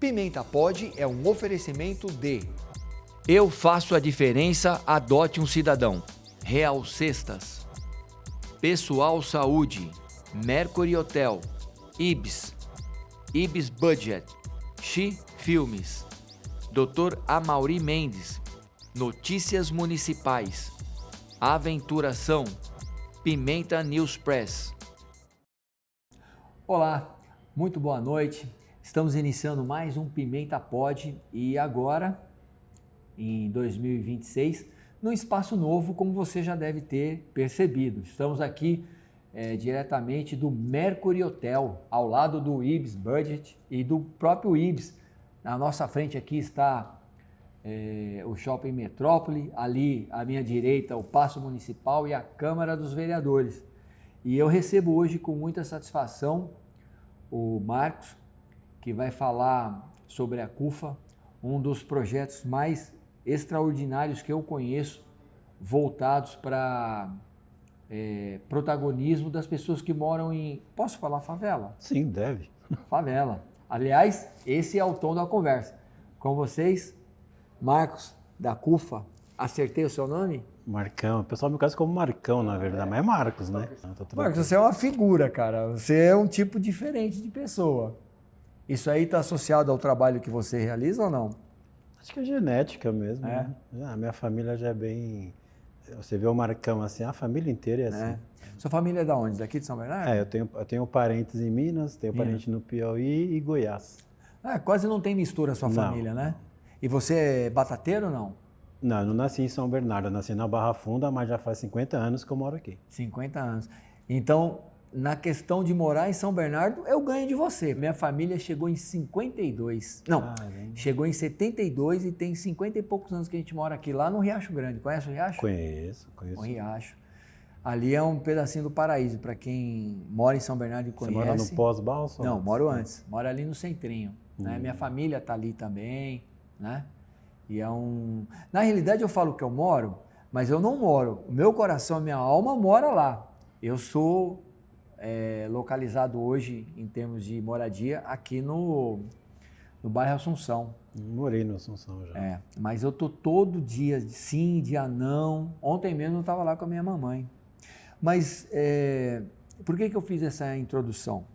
Pimenta Pod é um oferecimento de Eu Faço a Diferença, Adote um Cidadão. Real Cestas. Pessoal Saúde. Mercury Hotel. Ibis. Ibis Budget. Xi Filmes. Dr. Amaury Mendes. Notícias Municipais. Aventuração. Pimenta News Press. Olá, muito boa noite. Estamos iniciando mais um Pimenta Pod e agora, em 2026, num espaço novo, como você já deve ter percebido. Estamos aqui diretamente do Mercury Hotel, ao lado do Ibis Budget e do próprio Ibis. Na nossa frente aqui está o Shopping Metrópole, ali à minha direita o Paço Municipal e a Câmara dos Vereadores. E eu recebo hoje com muita satisfação o Marcos, que vai falar sobre a CUFA, um dos projetos mais extraordinários que eu conheço, voltados para protagonismo das pessoas que moram em... Posso falar favela? Sim, deve. Favela. Aliás, esse é o tom da conversa. Com vocês, Marcos, da CUFA. Acertei o seu nome? Marcão. O pessoal me conhece como Marcão, na verdade, mas é Marcos, né? Marcos, você é uma figura, cara. Você é um tipo diferente de pessoa. Isso aí está associado ao trabalho que você realiza ou não? Acho que é genética mesmo, né? A minha família já é bem... Você vê o Marcão assim, a família inteira é assim. Sua família é de onde? Daqui de São Bernardo? Eu tenho parentes em Minas, tenho parente no Piauí e Goiás. Quase não tem mistura a sua família, né? E você é batateiro ou não? Não, eu não nasci em São Bernardo, eu nasci na Barra Funda, mas já faz 50 anos que eu moro aqui. 50 anos. Então, na questão de morar em São Bernardo, eu ganho de você. Minha família chegou em 52. Não, chegou em 72 e tem 50 e poucos anos que a gente mora aqui, lá no Riacho Grande. Conhece o Riacho? Conheço. O Riacho. Ali é um pedacinho do paraíso, para quem mora em São Bernardo e conhece. Você mora no pós-balsa? Não, moro antes. Moro ali no centrinho. Né? Minha família está ali também, né? E Na realidade eu falo que eu moro, mas eu não moro. O meu coração, a minha alma mora lá. Eu sou localizado hoje, em termos de moradia, aqui no bairro Assunção. Morei no Assunção já. Mas eu tô todo dia sim, dia não. Ontem mesmo eu estava lá com a minha mamãe. Mas por que eu fiz essa introdução?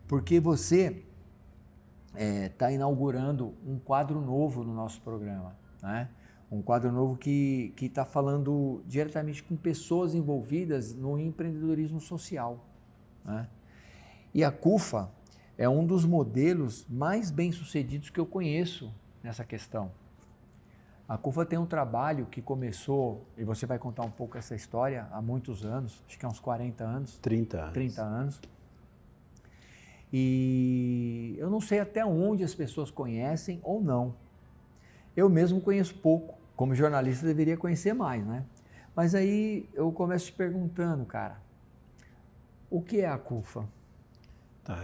Porque você está inaugurando um quadro novo no nosso programa, né? Um quadro novo que está falando diretamente com pessoas envolvidas no empreendedorismo social, né? E a CUFA é um dos modelos mais bem-sucedidos que eu conheço nessa questão. A CUFA tem um trabalho que começou, e você vai contar um pouco essa história, há muitos anos, acho que há uns 40 anos. 30 anos. 30 anos. E eu não sei até onde as pessoas conhecem ou não. Eu mesmo conheço pouco, como jornalista deveria conhecer mais, né? Mas aí eu começo te perguntando, cara, o que é a CUFA?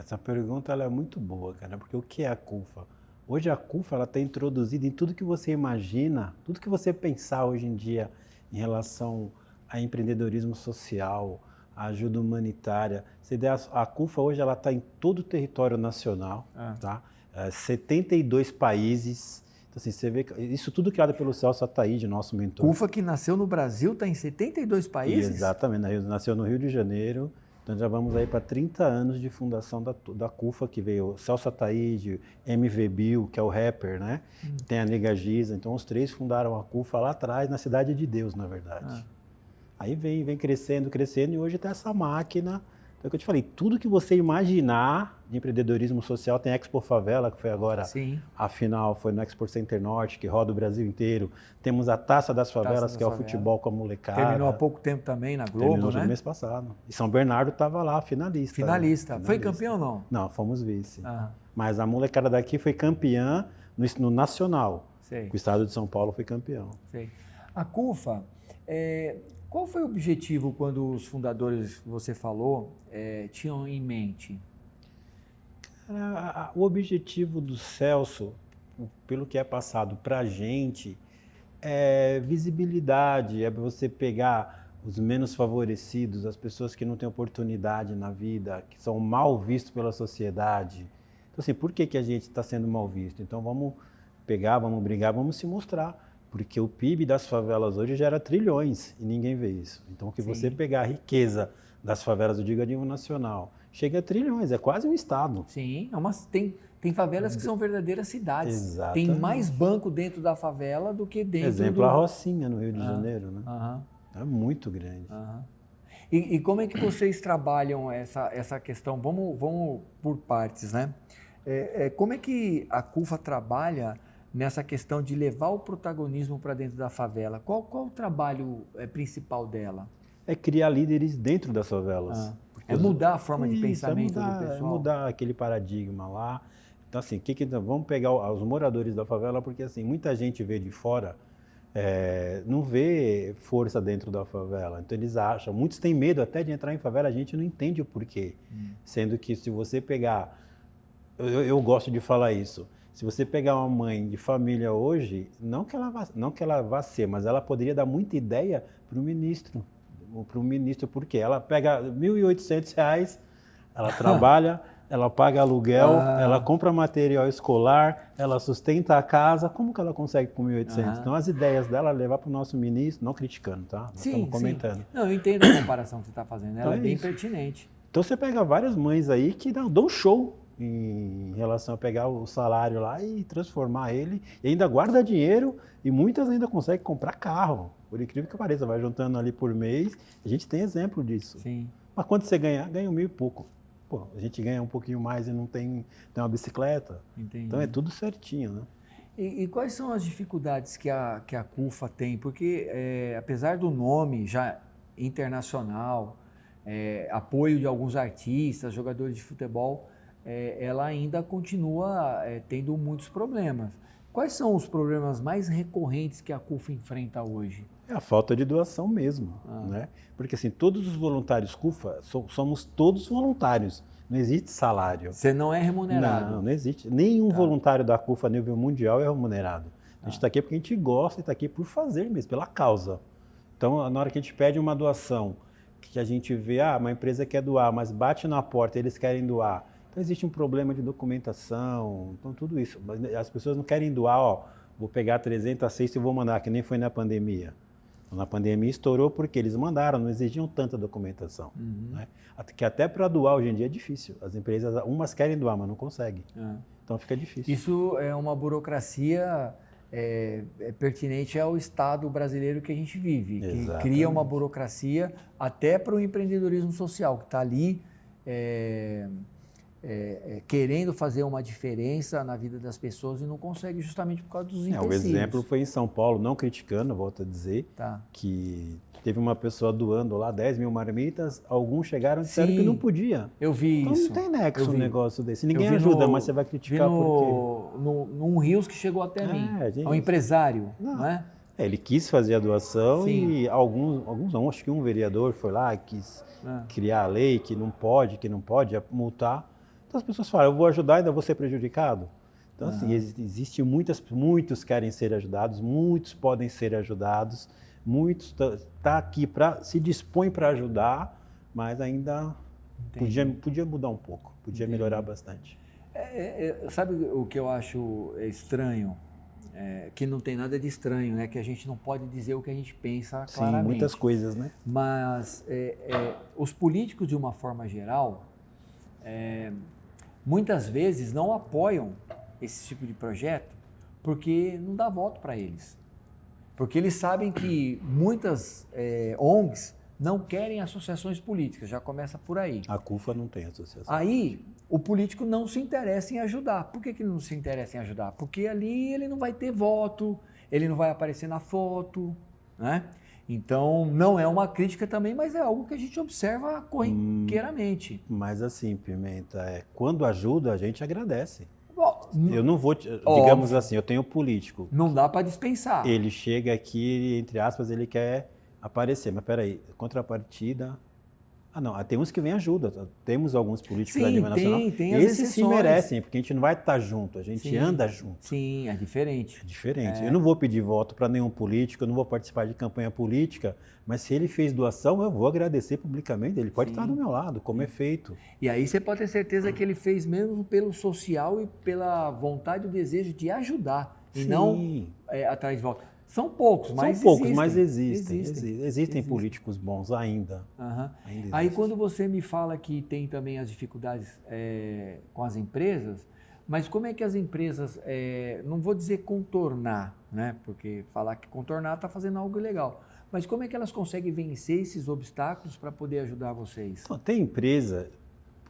Essa pergunta ela é muito boa, cara, porque o que é a CUFA? Hoje a CUFA ela está introduzida em tudo que você imagina, tudo que você pensar hoje em dia em relação a empreendedorismo social, a ajuda humanitária. A CUFA hoje ela está em todo o território nacional, tá? 72 países. Então, assim, você vê isso tudo criado pelo Celso Ataíde, nosso mentor. CUFA que nasceu no Brasil está em 72 países? Exatamente, nasceu no Rio de Janeiro. Então já vamos aí para 30 anos de fundação da CUFA, que veio o Celso Ataíde, MV Bill, que é o rapper, né? Tem a Nega Giza. Então os três fundaram a CUFA lá atrás, na Cidade de Deus, na verdade. Aí vem crescendo, e hoje tem essa máquina. Então, é o que eu te falei, tudo que você imaginar de empreendedorismo social, tem a Expo Favela, que foi agora, a final foi no Expo Center Norte, que roda o Brasil inteiro. Temos a Taça das Favelas, que é o futebol com a molecada. Terminou há pouco tempo também na Globo, Terminou no mês passado. E São Bernardo estava lá, finalista. Finalista. Foi campeão ou não? Não, fomos vice. Mas a molecada daqui foi campeã no Nacional. Sei. O estado de São Paulo foi campeão. Sei. A CUFA... Qual foi o objetivo quando os fundadores que você falou tinham em mente? O objetivo do Celso, pelo que é passado para a gente, é visibilidade, é você pegar os menos favorecidos, as pessoas que não têm oportunidade na vida, que são mal vistos pela sociedade, Então, assim, por que a gente está sendo mal visto? Então, vamos pegar, vamos brigar, vamos se mostrar. Porque o PIB das favelas hoje gera trilhões e ninguém vê isso. Então, que você pegar a riqueza das favelas, eu digo a nível nacional, chega a trilhões, é quase um estado. Sim, tem favelas que são verdadeiras cidades. Exatamente. Tem mais banco dentro da favela do que dentro Exemplo, a Rocinha, no Rio de Janeiro, né? É muito grande. E como é que vocês trabalham essa questão? Vamos por partes, né? Como é que a CUFA trabalha nessa questão de levar o protagonismo para dentro da favela? Qual o trabalho principal dela? É criar líderes dentro das favelas. É mudar a forma de pensamento do pessoal? É mudar aquele paradigma lá. Então, assim, vamos pegar os moradores da favela, porque assim, muita gente vê de fora, não vê força dentro da favela. Então eles acham, muitos têm medo até de entrar em favela, a gente não entende o porquê. Sendo que se você pegar, eu gosto de falar isso, se você pegar uma mãe de família hoje, não que ela vá ser, mas ela poderia dar muita ideia para o ministro, porque ela pega R$ 1.800, ela trabalha, ela paga aluguel, ela compra material escolar, ela sustenta a casa, como que ela consegue com 1.800? Então as ideias dela levar para o nosso ministro, não criticando, tá? Nós estamos comentando. Sim. Não, eu entendo a comparação que você está fazendo, ela Então é bem isso. pertinente. Então você pega várias mães aí que dão show em relação a pegar o salário lá e transformar ele, e ainda guarda dinheiro, e muitas ainda conseguem comprar carro. Por incrível que pareça, vai juntando ali por mês, a gente tem exemplo disso. Sim. Mas quanto você ganha? Ganha 1.000 e pouco. Pô, a gente ganha um pouquinho mais e não tem uma bicicleta. Entendi. Então é tudo certinho, né? E quais são as dificuldades que a CUFA tem? Porque apesar do nome já internacional, apoio de alguns artistas, jogadores de futebol, ela ainda continua tendo muitos problemas. Quais são os problemas mais recorrentes que a CUFA enfrenta hoje? É a falta de doação mesmo, né? Porque assim, todos os voluntários CUFA, somos todos voluntários, não existe salário. Você não é remunerado? Não existe. Nenhum voluntário da CUFA a nível mundial é remunerado. A gente está aqui porque a gente gosta e está aqui por fazer mesmo, pela causa. Então, na hora que a gente pede uma doação, que a gente vê, uma empresa quer doar, mas bate na porta, eles querem doar. Então, existe um problema de documentação, então tudo isso. As pessoas não querem doar, vou pegar 300 cestas e vou mandar, que nem foi na pandemia. Na pandemia estourou porque eles mandaram, não exigiam tanta documentação. Né? Que até para doar hoje em dia é difícil. As empresas, umas querem doar, mas não conseguem. Então fica difícil. Isso é uma burocracia pertinente ao Estado brasileiro que a gente vive, que cria uma burocracia até para o empreendedorismo social, que está ali querendo fazer uma diferença na vida das pessoas e não consegue justamente por causa dos empecilhos. O exemplo foi em São Paulo, não criticando, volto a dizer, que teve uma pessoa doando lá 10.000 marmitas, alguns chegaram e disseram que não podia. Eu vi então, isso. Então não tem nexo um negócio desse. Ninguém ajuda, mas você vai criticar por quê? Num Rios que chegou até mim. É um empresário, não é? Ele quis fazer a doação e alguns não, acho que um vereador foi lá, quis criar a lei que não pode multar. Então as pessoas falam, eu vou ajudar e ainda vou ser prejudicado. Então assim, existe muitos querem ser ajudados, muitos podem ser ajudados, muitos tá aqui se dispõe para ajudar, mas ainda podia mudar um pouco, podia melhorar bastante. Sabe o que eu acho estranho? Que não tem nada de estranho, né? Que a gente não pode dizer o que a gente pensa claramente. Sim, muitas coisas, né? Mas os políticos, de uma forma geral, muitas vezes não apoiam esse tipo de projeto porque não dá voto para eles. Porque eles sabem que muitas ONGs não querem associações políticas, já começa por aí. A CUFA não tem associação. Aí o político não se interessa em ajudar. Por que ele não se interessa em ajudar? Porque ali ele não vai ter voto, ele não vai aparecer na foto, né? Então, não é uma crítica também, mas é algo que a gente observa corriqueiramente. Mas assim, Pimenta, quando ajuda, a gente agradece. Bom, eu não vou, digamos assim, eu tenho político. Não dá para dispensar. Ele chega aqui, entre aspas, ele quer aparecer. Mas peraí, contrapartida, Ah, não, tem uns que vêm ajuda. Temos alguns políticos Sim, a nível nacional. tem as Esses sim exceções. merecem, porque a gente não vai estar junto, a gente Sim. anda junto. Sim, é diferente. É diferente. Eu não vou pedir voto para nenhum político, eu não vou participar de campanha política, mas se ele fez doação, eu vou agradecer publicamente. Ele pode estar do meu lado, como é feito. E aí você pode ter certeza que ele fez mesmo pelo social e pela vontade e o desejo de ajudar, e Sim. não atrás de voto. São poucos, mas São poucos, existem. mas existem políticos bons ainda. Uhum. Ainda Aí existe. quando você me fala que tem também as dificuldades com as empresas, mas como é que as empresas, não vou dizer contornar, né? Porque falar que contornar está fazendo algo ilegal, mas como é que elas conseguem vencer esses obstáculos para poder ajudar vocês? Então, tem empresa,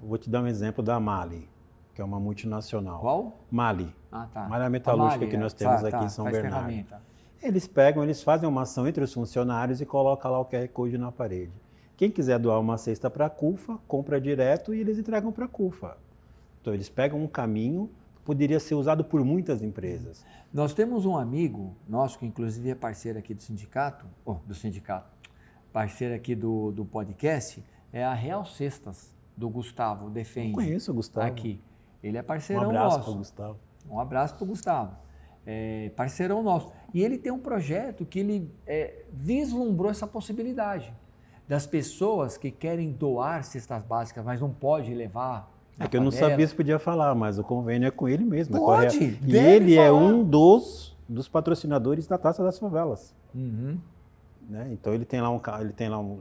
vou te dar um exemplo da Mali, que é uma multinacional. Qual? Mali. Ah, tá. Malha metalúrgica Mali, que nós temos aqui tá, em São faz Bernardo. ferramenta. Eles fazem uma ação entre os funcionários e colocam lá o QR Code na parede. Quem quiser doar uma cesta para a CUFA, compra direto e eles entregam para a CUFA. Então, eles pegam um caminho que poderia ser usado por muitas empresas. Nós temos um amigo nosso, que inclusive é parceiro aqui do sindicato, parceiro aqui do podcast, é a Real Cestas, do Gustavo Defende. Eu conheço o Gustavo. Aqui. Ele é parceirão Um abraço nosso. para o Gustavo. Um abraço para o Gustavo. Parceirão nosso. E ele tem um projeto que ele vislumbrou essa possibilidade das pessoas que querem doar cestas básicas, mas não pode levar. É que eu não sabia se podia falar, mas o convênio é com ele mesmo. Pode, e ele é um dos patrocinadores da Taça das Favelas. Uhum. Né? Então ele tem lá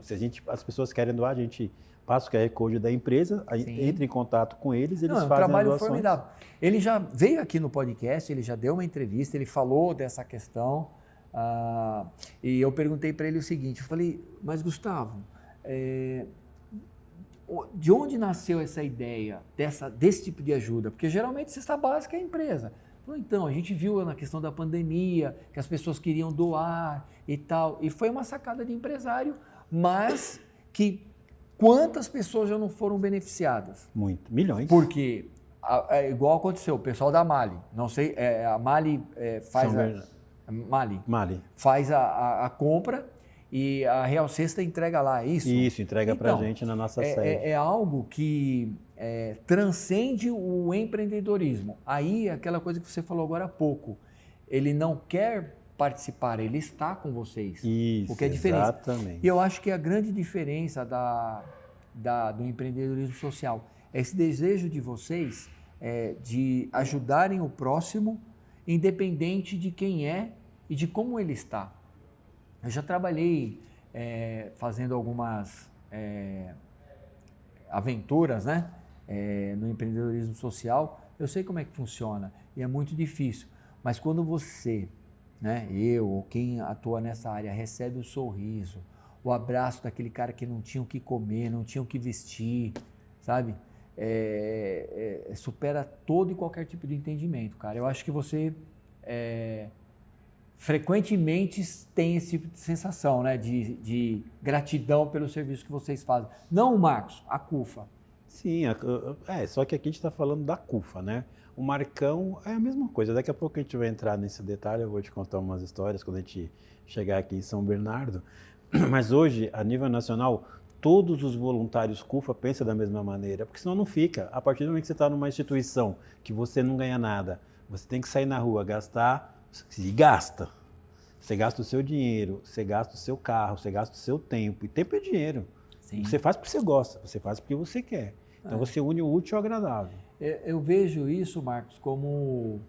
se as pessoas querem doar, a gente passa o QR Code da empresa, entra em contato com eles, eles fazem um trabalho as doações. formidável. Ele já veio aqui no podcast, ele já deu uma entrevista, ele falou dessa questão, e eu perguntei para ele o seguinte, eu falei, mas Gustavo, de onde nasceu essa ideia desse tipo de ajuda? Porque geralmente cesta básica é a empresa. Então, a gente viu na questão da pandemia, que as pessoas queriam doar e tal, e foi uma sacada de empresário, mas que quantas pessoas já não foram beneficiadas? Muito, milhões. Porque, igual aconteceu, o pessoal da Mali, não sei, a Mali faz a compra e a Real Cesta entrega lá, é isso? Isso, entrega pra gente na nossa sede. É algo que transcende o empreendedorismo. Aí, aquela coisa que você falou agora há pouco, ele não quer participar, ele está com vocês. Isso, o que é diferente. Exatamente. E eu acho que a grande diferença do empreendedorismo social é esse desejo de vocês de ajudarem o próximo, independente de quem é e de como ele está. Eu já trabalhei fazendo algumas aventuras, né? No empreendedorismo social. Eu sei como é que funciona e é muito difícil. Mas quando você, né, eu ou quem atua nessa área, recebe o sorriso, o abraço daquele cara que não tinha o que comer, não tinha o que vestir, sabe? Supera todo e qualquer tipo de entendimento, cara. Eu acho que você frequentemente tem esse tipo de sensação, né? De gratidão pelo serviço que vocês fazem. Não o Marcos, a CUFA. Sim, só que aqui a gente está falando da CUFA, né? O Marcão é a mesma coisa. Daqui a pouco a gente vai entrar nesse detalhe, eu vou te contar umas histórias quando a gente chegar aqui em São Bernardo. Mas hoje, a nível nacional, todos os voluntários CUFA pensam da mesma maneira, porque senão não fica. A partir do momento que você está numa instituição que você não ganha nada, você tem que sair na rua, gastar, e gasta. Você gasta o seu dinheiro, você gasta o seu carro, você gasta o seu tempo. E tempo é dinheiro. Sim. Você faz porque você gosta, você faz porque você quer. Então você une o útil ao agradável. Eu vejo isso, Marcos, como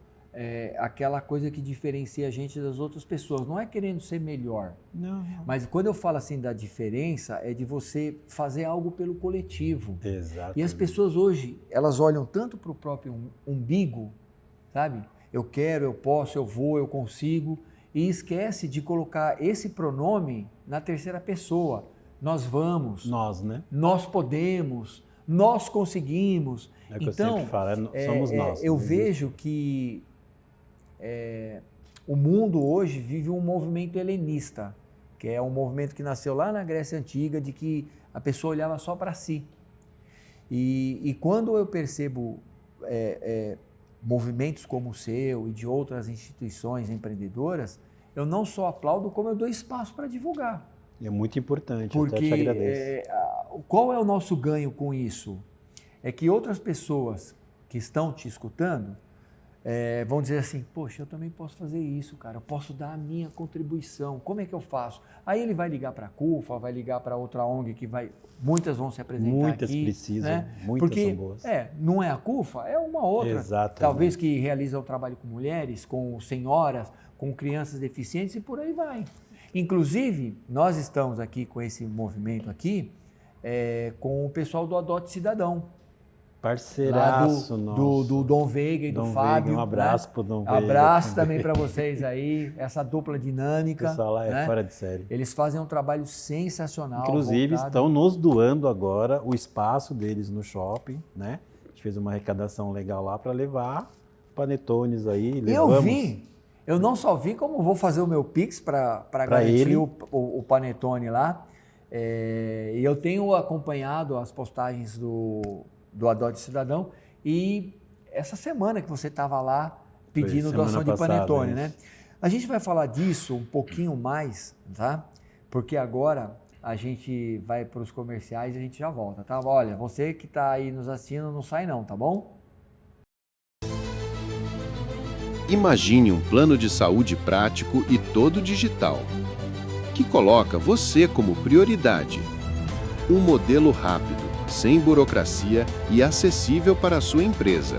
aquela coisa que diferencia a gente das outras pessoas. Não é querendo ser melhor. Não. Mas quando eu falo assim da diferença, é de você fazer algo pelo coletivo. Exato. E as pessoas hoje, elas olham tanto para o próprio umbigo, sabe? Eu quero, eu posso, eu vou, eu consigo. E esquece de colocar esse pronome na terceira pessoa. Nós vamos. Nós, né? Nós podemos. Nós conseguimos. É o que eu sempre falo, somos nós. Eu vejo que o mundo hoje vive um movimento helenista, que é um movimento que nasceu lá na Grécia Antiga, de que a pessoa olhava só para si. E quando eu percebo movimentos como o seu e de outras instituições empreendedoras, eu não só aplaudo, como eu dou espaço para divulgar. É muito importante, porque eu até te agradeço. qual é o nosso ganho com isso? É que outras pessoas que estão te escutando vão dizer assim, poxa, eu também posso fazer isso, cara, eu posso dar a minha contribuição, como é que eu faço? Aí ele vai ligar para a CUFA, vai ligar para outra ONG que muitas vão se apresentar muitas aqui. Muitas precisam, né? muitas Porque, são boas. Não é a CUFA, é uma outra, Exatamente. talvez que realiza o trabalho com mulheres, com senhoras, com crianças deficientes e por aí vai. Inclusive, nós estamos aqui com esse movimento aqui, com o pessoal do Adote Cidadão. Parceiraço nosso. Do Dom Veiga e do Fábio. Veiga, um abraço pro Dom Veiga. Abraço também para vocês aí, essa dupla dinâmica. O pessoal lá é fora de série. Eles fazem um trabalho sensacional. Inclusive, estão nos doando agora o espaço deles no shopping, né? A gente fez uma arrecadação legal lá para levar panetones aí. Eu vi. Eu não só vi, como vou fazer o meu Pix para garantir o panetone lá. E eu tenho acompanhado as postagens do Adote Cidadão e essa semana que você estava lá pedindo doação de panetone, né? A gente vai falar disso um pouquinho mais, tá? Porque agora a gente vai para os comerciais e a gente já volta, tá? Olha, você que está aí nos assistindo, não sai não, tá bom? Imagine um plano de saúde prático e todo digital, que coloca você como prioridade. Um modelo rápido, sem burocracia e acessível para a sua empresa.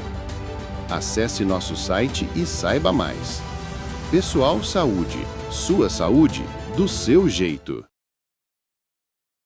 Acesse nosso site e saiba mais. Pessoal Saúde, sua saúde do seu jeito.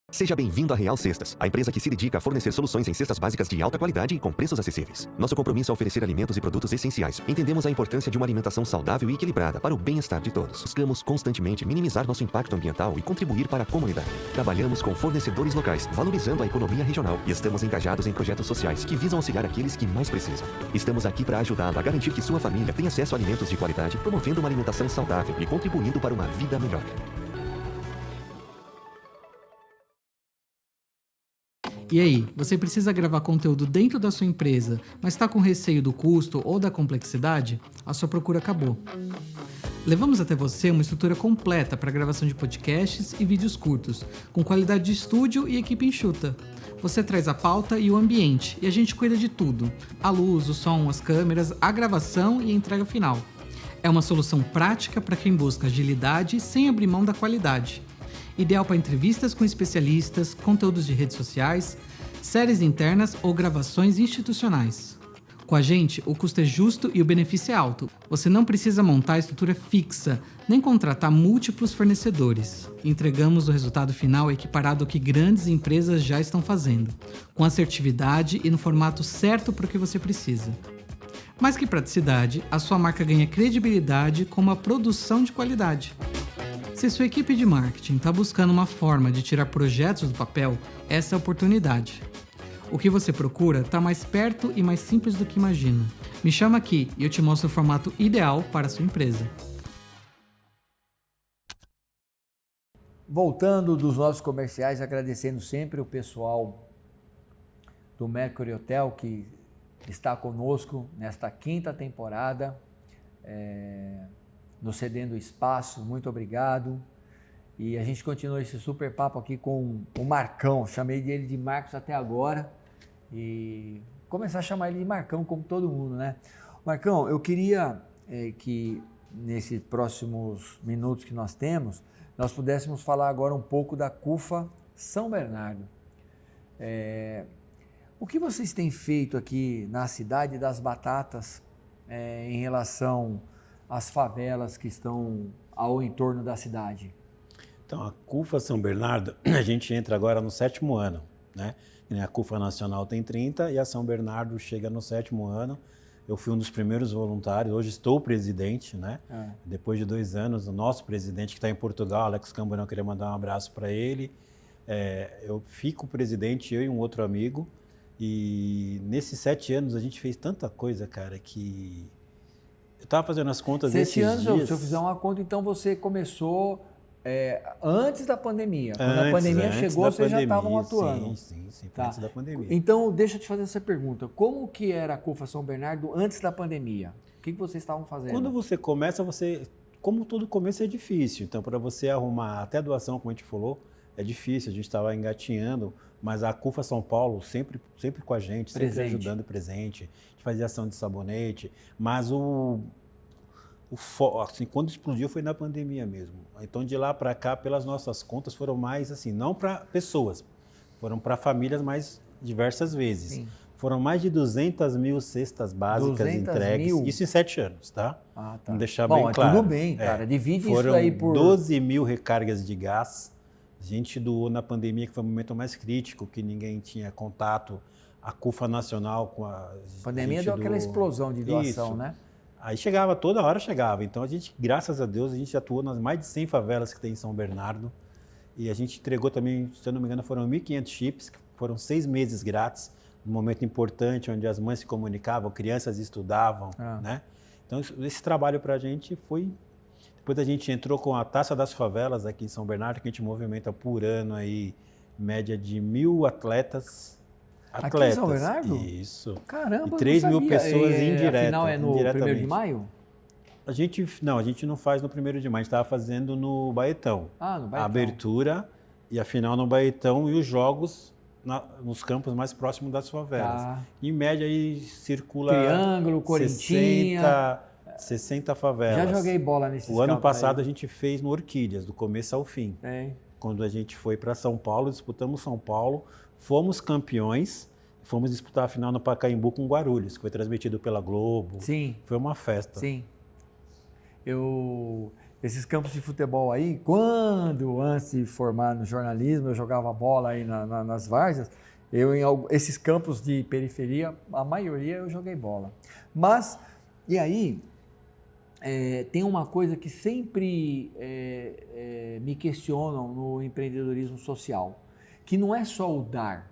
Seja bem-vindo à Real Cestas, a empresa que se dedica a fornecer soluções em cestas básicas de alta qualidade e com preços acessíveis. Nosso compromisso é oferecer alimentos e produtos essenciais. Entendemos a importância de uma alimentação saudável e equilibrada para o bem-estar de todos. Buscamos constantemente minimizar nosso impacto ambiental e contribuir para a comunidade. Trabalhamos com fornecedores locais, valorizando a economia regional e estamos engajados em projetos sociais que visam auxiliar aqueles que mais precisam. Estamos aqui para ajudá-lo a garantir que sua família tenha acesso a alimentos de qualidade, promovendo uma alimentação saudável e contribuindo para uma vida melhor. E aí, você precisa gravar conteúdo dentro da sua empresa, mas está com receio do custo ou da complexidade? A sua procura acabou. Levamos até você uma estrutura completa para gravação de podcasts e vídeos curtos, com qualidade de estúdio e equipe enxuta. Você traz a pauta e o ambiente, e a gente cuida de tudo: a luz, o som, as câmeras, a gravação e a entrega final. É uma solução prática para quem busca agilidade sem abrir mão da qualidade. Ideal para entrevistas com especialistas, conteúdos de redes sociais, séries internas ou gravações institucionais. Com a gente, o custo é justo e o benefício é alto. Você não precisa montar a estrutura fixa, nem contratar múltiplos fornecedores. Entregamos o resultado final equiparado ao que grandes empresas já estão fazendo, com assertividade e no formato certo para o que você precisa. Mais que praticidade, a sua marca ganha credibilidade com uma produção de qualidade. Se sua equipe de marketing está buscando uma forma de tirar projetos do papel, essa é a oportunidade. O que você procura está mais perto e mais simples do que imagina. Me chama aqui e eu te mostro o formato ideal para a sua empresa. Voltando dos nossos comerciais, agradecendo sempre o pessoal do Mercury Hotel que está conosco nesta 5ª temporada. Nos cedendo espaço, muito obrigado. E a gente continua esse super papo aqui com o Marcão, chamei ele de Marcos até agora e começar a chamar ele de Marcão como todo mundo, né? Marcão, eu queria que nesses próximos minutos que nós temos, nós pudéssemos falar agora um pouco da CUFA São Bernardo. O que vocês têm feito aqui na Cidade das Batatas em relação as favelas que estão ao entorno da cidade? Então, a CUFA São Bernardo, a gente entra agora no 7º ano, né? A CUFA Nacional tem 30 e a São Bernardo chega no 7º ano. Eu fui um dos primeiros voluntários, hoje estou presidente, né? Depois de 2 anos, o nosso presidente que está em Portugal, Alex Camborão, eu queria mandar um abraço para ele. Eu fico presidente, eu e um outro amigo, e nesses 7 anos a gente fez tanta coisa, cara, que... Eu estava fazendo as contas desses 7 anos, dias. se eu fizer uma conta, então você começou antes da pandemia. Quando a pandemia chegou, vocês já estavam atuando. Sim, antes da pandemia. Então, deixa eu te fazer essa pergunta. Como que era a CUFA São Bernardo antes da pandemia? O que vocês estavam fazendo? Quando você começa, como todo começo é difícil. Então, para você arrumar até doação, como a gente falou, é difícil, a gente estava engatinhando, mas a CUFA São Paulo sempre com a gente, sempre Presente. ajudando presente. A gente fazia ação de sabonete, mas assim, quando explodiu foi na pandemia mesmo. Então, de lá para cá, pelas nossas contas, foram mais, assim, não para pessoas, foram para famílias mais diversas vezes. Sim. Foram mais de 200 mil cestas básicas 200 entregues, mil? isso em 7 anos, tá? Ah, tá. Vamos deixar Bom, bem claro. Tudo bem, cara. Divide Foram isso aí por... 12 mil recargas de gás. A gente doou na pandemia, que foi o momento mais crítico, que ninguém tinha contato. A CUFA Nacional com a... A pandemia deu aquela explosão de doação, Isso. né? Aí chegava, toda hora chegava. Então a gente, graças a Deus, a gente atuou nas mais de 100 favelas que tem em São Bernardo. E a gente entregou também, se eu não me engano, foram 1.500 chips, que foram 6 meses grátis, um momento importante onde as mães se comunicavam, crianças estudavam, né? Então esse trabalho para a gente foi... Depois a gente entrou com a Taça das Favelas aqui em São Bernardo, que a gente movimenta por ano aí, média de 1.000 atletas. Aqui em São Bernardo? Isso. Caramba, E 3 mil pessoas indiretas. Afinal, é no 1º de indiretamente. maio? A gente não faz no 1º de maio, a gente estava fazendo no Baetão. Ah, no Baetão. A abertura e a final no Baetão e os jogos nos campos mais próximos das favelas. Tá. Em média aí circula Triângulo, Corintinha. 60 favelas. Já joguei bola nesses O ano campos passado aí. a gente fez no Orquídeas, do começo ao fim. É. Quando a gente foi para São Paulo, disputamos São Paulo, fomos campeões, fomos disputar a final no Pacaembu com Guarulhos, que foi transmitido pela Globo. Sim. Foi uma festa. Sim. Esses campos de futebol aí, quando antes de formar no jornalismo, eu jogava bola aí nas várzeas, esses campos de periferia, a maioria eu joguei bola. Mas, e aí, tem uma coisa que sempre me questionam no empreendedorismo social, que não é só o dar,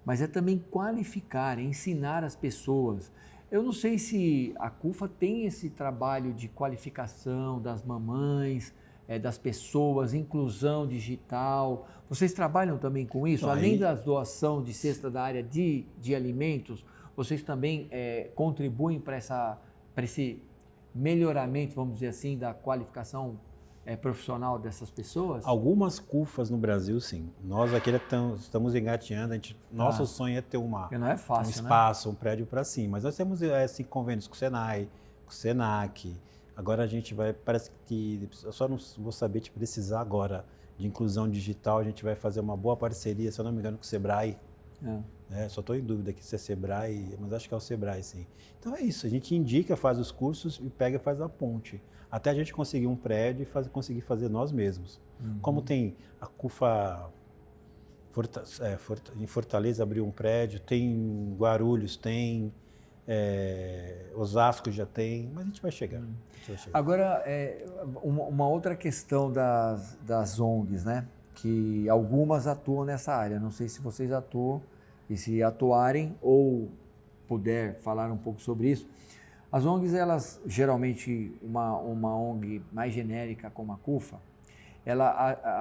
mas é também qualificar, ensinar as pessoas. Eu não sei se a CUFA tem esse trabalho de qualificação das mamães, das pessoas, inclusão digital. Vocês trabalham também com isso? Então, Além da doação de cesta da área de alimentos, vocês também contribuem para esse melhoramento, vamos dizer assim, da qualificação profissional dessas pessoas? Algumas CUFAs no Brasil, sim. Nós aqui estamos engateando, nosso sonho é ter Porque não é fácil, um espaço, um prédio para cima. Mas nós temos assim, convênios com o Senai, com o Senac. Agora a gente parece que, eu só não vou saber te precisar agora, de inclusão digital, a gente vai fazer uma boa parceria, se eu não me engano, com o Sebrae. Só estou em dúvida aqui se é Sebrae, mas acho que é o Sebrae, sim. Então é isso, a gente indica, faz os cursos e pega e faz a ponte. Até a gente conseguir um prédio e conseguir fazer nós mesmos. Como tem a CUFA em Fortaleza abriu um prédio, tem Guarulhos, tem Osasco já tem, mas a gente vai chegar. Agora, uma outra questão das ONGs, né? Que algumas atuam nessa área. Não sei se vocês atuam e se atuarem ou puder falar um pouco sobre isso. As ONGs, elas geralmente, uma ONG mais genérica como a CUFA, ela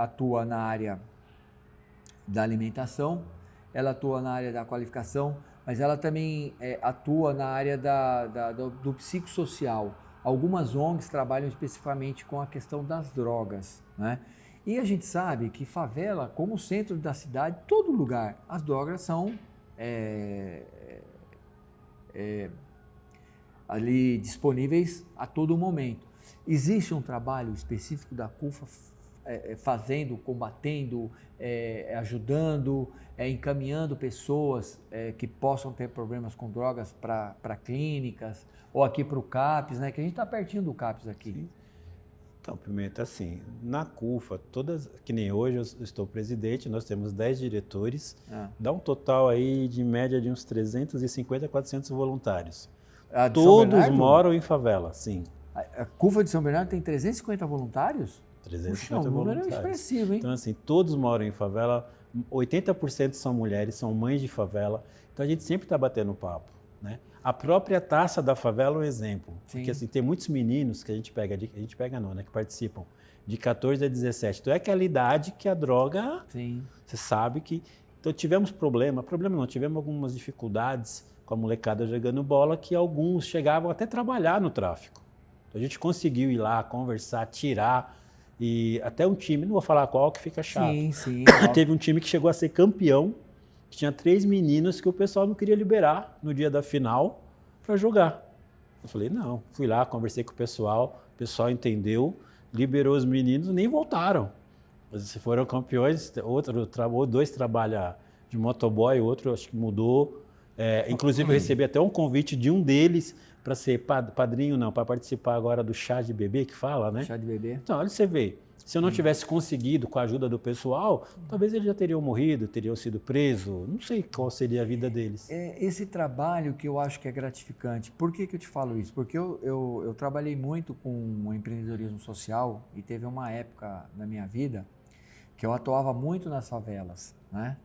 atua na área da alimentação, ela atua na área da qualificação, mas ela também atua na área do psicossocial. Algumas ONGs trabalham especificamente com a questão das drogas, né? E a gente sabe que favela, como centro da cidade, todo lugar, as drogas são ali disponíveis a todo momento. Existe um trabalho específico da CUFA fazendo, combatendo, ajudando, encaminhando pessoas que possam ter problemas com drogas para clínicas ou aqui para o CAPES, né? Que a gente está pertinho do CAPES aqui. Sim. Então, Pimenta, assim, na CUFA, que nem hoje eu estou presidente, nós temos 10 diretores, dá um total aí de média de uns 350 a 400 voluntários. Todos moram em favela, sim. A CUFA de São Bernardo tem 350 voluntários? 350 Puxa, voluntários. O número é expressivo, hein? Então, assim, todos moram em favela, 80% são mulheres, são mães de favela, então a gente sempre está batendo papo, né? A própria Taça da Favela é um exemplo, porque assim, tem muitos meninos que que participam de 14 a 17, então é aquela idade que a droga, você sabe que... Então tivemos tivemos algumas dificuldades com a molecada jogando bola, que alguns chegavam até a trabalhar no tráfico. Então, a gente conseguiu ir lá, conversar, tirar, E até um time, não vou falar qual, que fica chato. Sim, sim. Teve um time que chegou a ser campeão, que tinha 3 meninos que o pessoal não queria liberar no dia da final para jogar. Eu falei, não. Fui lá, conversei com o pessoal entendeu, liberou os meninos, nem voltaram. Eles foram campeões, ou 2 trabalham de motoboy, outro acho que mudou. Inclusive eu recebi até um convite de um deles para ser padrinho, não, para participar agora do chá de bebê, que fala, né? Chá de bebê. Então, olha você vê, se eu não tivesse conseguido com a ajuda do pessoal, talvez eles já teriam morrido, teriam sido presos, não sei qual seria a vida deles. Esse trabalho que eu acho que é gratificante, por que eu te falo isso? Porque eu trabalhei muito com empreendedorismo social e teve uma época na minha vida que eu atuava muito nas favelas, né?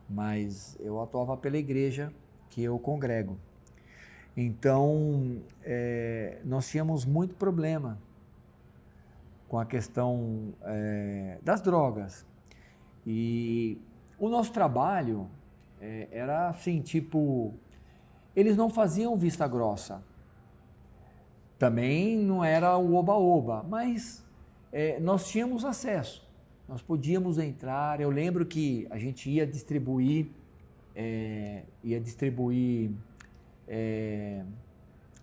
Mas eu atuava pela igreja que eu congrego. Então, nós tínhamos muito problema com a questão das drogas. E o nosso trabalho era assim, tipo, eles não faziam vista grossa. Também não era o oba-oba, mas nós tínhamos acesso. Nós podíamos entrar. Eu lembro que a gente ia distribuir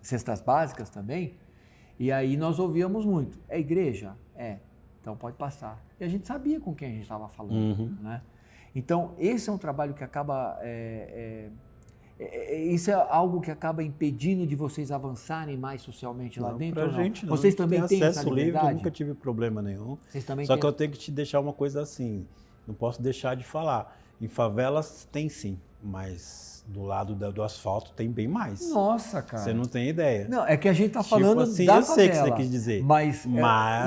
cestas básicas também, e aí nós ouvíamos muito, é igreja? Então pode passar. E a gente sabia com quem a gente estava falando, né? Então, esse é um trabalho que acaba... isso é algo que acaba impedindo de vocês avançarem mais socialmente lá dentro? Pra gente não. Vocês também têm essa acesso livre, liberdade? eu nunca tive problema nenhum. Vocês também Só têm... que eu tenho que te deixar uma coisa assim, não posso deixar de falar. Em favelas tem sim, mas do lado do asfalto tem bem mais. Nossa, cara. Você não tem ideia. Não, é que a gente está falando assim, da eu favela. sei o que você quis dizer. Mas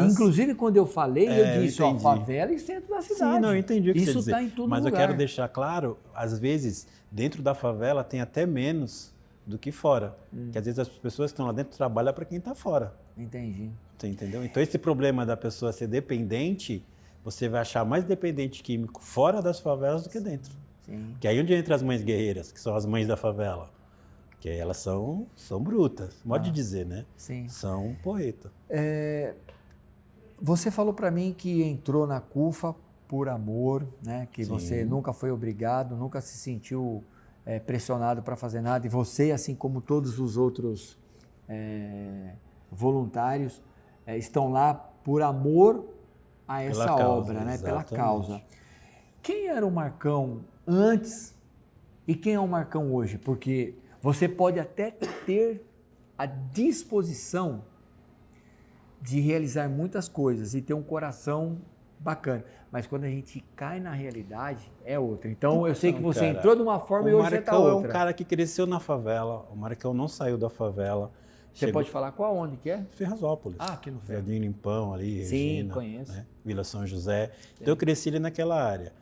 inclusive, quando eu falei, eu disse, ó, favela e centro da cidade. Sim, não, eu entendi o que você quis dizer. Isso está em todo Mas lugar. eu quero deixar claro, às vezes, dentro da favela tem até menos do que fora. Que às vezes as pessoas que estão lá dentro trabalham para quem está fora. Entendi. Você entendeu? Então, esse problema da pessoa ser dependente, você vai achar mais dependente químico fora das favelas do que dentro. Sim. Que aí onde entra as mães guerreiras, que são as mães da favela. Que aí elas são brutas, pode dizer, né? Sim. São poeta. Você falou para mim que entrou na CUFA por amor, né? Que Sim. você nunca foi obrigado, nunca se sentiu pressionado para fazer nada. E você, assim como todos os outros voluntários, estão lá por amor a essa Pela causa, obra, né? Pela exatamente. causa. Quem era o Marcão antes e quem é o Marcão hoje? Porque você pode até ter a disposição de realizar muitas coisas e ter um coração bacana, mas quando a gente cai na realidade, é outra. Então, eu sei que você entrou de uma forma e hoje você está outra. O Marcão é um cara que cresceu na favela, o Marcão não saiu da favela. Você pode falar qual, onde que é? Ferrazópolis. Ah, aqui no Ferro. Jardim Limpão ali, Sim, Regina, conheço. né? Vila São José. Então eu cresci ali naquela área.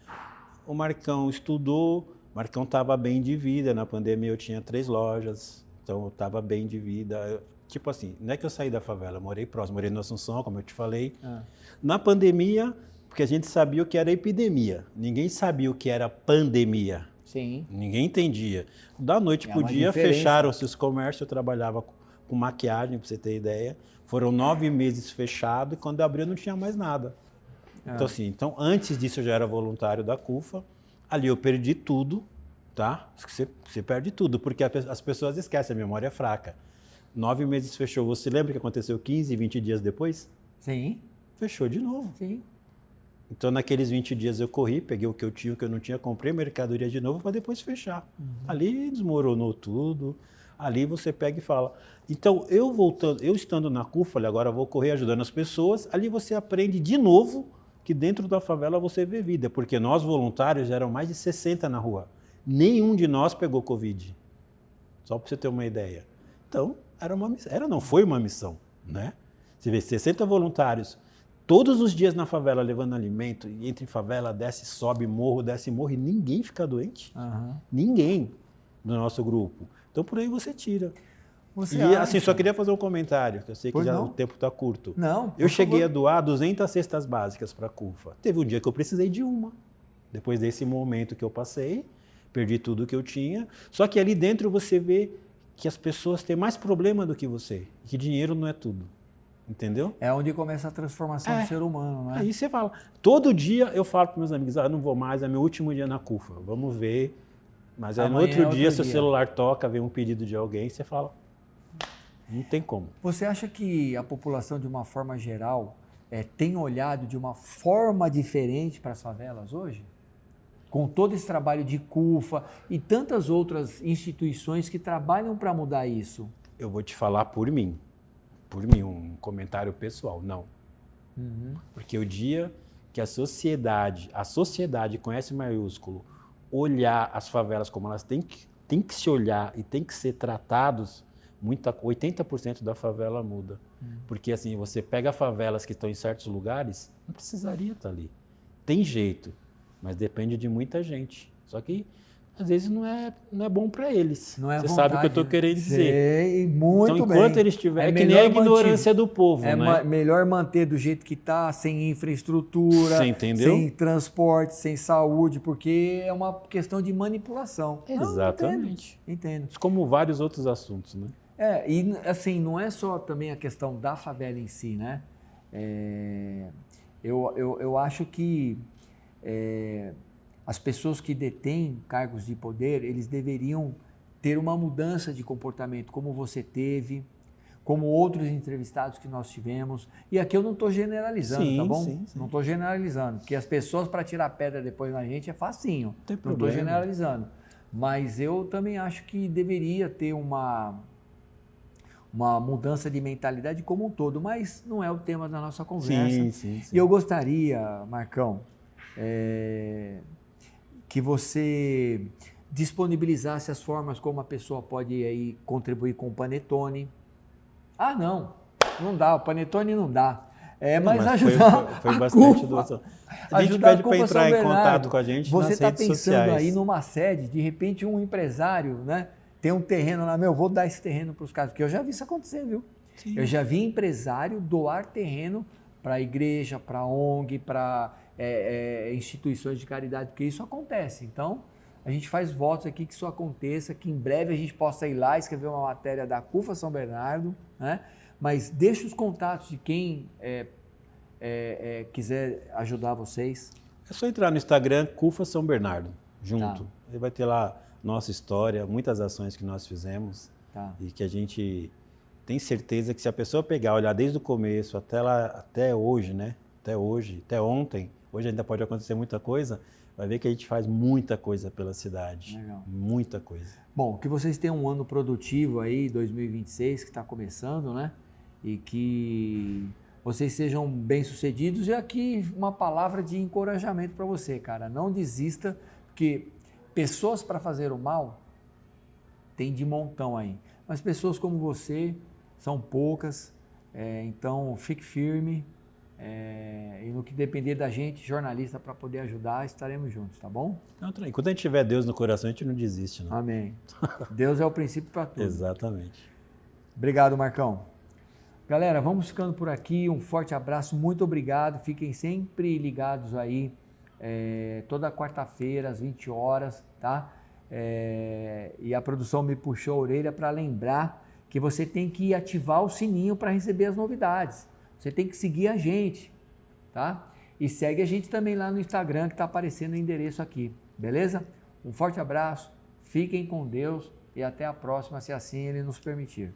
O Marcão estudou, o Marcão estava bem de vida. Na pandemia eu tinha 3 lojas, então eu estava bem de vida. Tipo assim, não é que eu saí da favela, eu morei próximo, morei na Assunção, como eu te falei. Na pandemia, porque a gente sabia o que era epidemia, ninguém sabia o que era pandemia. Sim. Ninguém entendia. Da noite para o uma dia, diferença. fecharam-se os comércios, eu trabalhava com maquiagem, para você ter ideia. Foram 9 meses fechados e quando abriu não tinha mais nada. Então, assim, antes disso eu já era voluntário da CUFA. Ali eu perdi tudo, tá? Você perde tudo, porque as pessoas esquecem, a memória é fraca. 9 meses fechou. Você lembra o que aconteceu 15, 20 dias depois? Sim. Fechou de novo. Sim. Então, naqueles 20 dias eu corri, peguei o que eu tinha, o que eu não tinha, comprei mercadoria de novo para depois fechar. Ali desmoronou tudo. Ali você pega e fala. Então, eu estando na CUFA, agora eu vou correr ajudando as pessoas, ali você aprende de novo que dentro da favela você vê vida, porque nós voluntários eram mais de 60 na rua. Nenhum de nós pegou Covid. Só para você ter uma ideia. Então, foi uma missão, né? Você vê 60 voluntários, todos os dias na favela levando alimento, e entra em favela, desce morro, e ninguém fica doente. Ninguém do nosso grupo. Então, por aí você tira. Assim, só queria fazer um comentário, que eu sei que o tempo está curto. Não. Eu cheguei a doar 200 cestas básicas para a CUFA. Teve um dia que eu precisei de uma. Depois desse momento que eu passei, perdi tudo que eu tinha. Só que ali dentro você vê que as pessoas têm mais problema do que você. E que dinheiro não é tudo. entendeu? É onde começa a transformação do ser humano, né? Aí você fala, todo dia eu falo para meus amigos, eu não vou mais, é meu último dia na CUFA, vamos ver. Mas aí no Amanhã outro dia, seu dia. celular toca, vem um pedido de alguém, você fala, não tem como. Você acha que a população, de uma forma geral, tem olhado de uma forma diferente para as favelas hoje? Com todo esse trabalho de CUFA e tantas outras instituições que trabalham para mudar isso. Eu vou te falar por mim, um comentário pessoal, não. Porque o dia que a sociedade com S maiúsculo, olhar as favelas como elas têm que se olhar e têm que ser tratados, 80% da favela muda. Porque assim, você pega favelas que estão em certos lugares, não precisaria estar ali. Tem jeito, mas depende de muita gente. Só que às vezes não é bom para eles. Não é você vontade, sabe o que eu estou querendo dizer. Sei, muito então, enquanto bem. eles tiverem... É que nem a ignorância do povo, né? Melhor manter do jeito que está, sem infraestrutura, Você entendeu? sem transporte, sem saúde, porque é uma questão de manipulação. Exatamente. Não, entendo. Como vários outros assuntos, né? E assim, não é só também a questão da favela em si, né? Eu acho que as pessoas que detêm cargos de poder, eles deveriam ter uma mudança de comportamento, como você teve, como outros entrevistados que nós tivemos. E aqui eu não estou generalizando, sim, tá bom? Sim. Não estou generalizando, porque as pessoas para tirar pedra depois na gente é facinho. Não estou generalizando. Mas eu também acho que deveria ter uma mudança de mentalidade como um todo, mas não é o tema da nossa conversa. Sim. E eu gostaria, Marcão, que você disponibilizasse as formas como a pessoa pode aí contribuir com o Panetone. Ah, não dá, o Panetone não dá. Mas ajudar foi bastante doação. A gente pede para entrar em contato com a gente nas redes sociais. Você está pensando aí numa sede, de repente um empresário, né? Tem um terreno lá, vou dar esse terreno para os caras, porque eu já vi isso acontecer, viu? Sim. Eu já vi empresário doar terreno para a igreja, para a ONG, para instituições de caridade, porque isso acontece. Então, a gente faz votos aqui que isso aconteça, que em breve a gente possa ir lá escrever uma matéria da CUFA São Bernardo, né? Mas deixa os contatos de quem quiser ajudar vocês. É só entrar no Instagram, CUFA São Bernardo, junto. Tá. Ele vai ter lá nossa história, muitas ações que nós fizemos e que a gente tem certeza que se a pessoa pegar, olhar desde o começo até hoje, né? Até ontem, hoje ainda pode acontecer muita coisa, vai ver que a gente faz muita coisa pela cidade. Legal. Muita coisa. Bom, que vocês tenham um ano produtivo aí, 2026, que está começando, né? E que vocês sejam bem-sucedidos. E aqui uma palavra de encorajamento para você, cara. Não desista, porque pessoas para fazer o mal tem de montão aí. Mas pessoas como você são poucas, então fique firme. E no que depender da gente, jornalista, para poder ajudar, estaremos juntos, tá bom? Quando a gente tiver Deus no coração, a gente não desiste, não. Amém. Deus é o princípio para tudo. Exatamente. Obrigado, Marcão. Galera, vamos ficando por aqui. Um forte abraço, muito obrigado. Fiquem sempre ligados aí, toda quarta-feira, às 20 horas, tá? E a produção me puxou a orelha para lembrar que você tem que ativar o sininho para receber as novidades. Você tem que seguir a gente, tá? E segue a gente também lá no Instagram, que está aparecendo o endereço aqui, beleza? Um forte abraço, fiquem com Deus e até a próxima, se assim Ele nos permitir.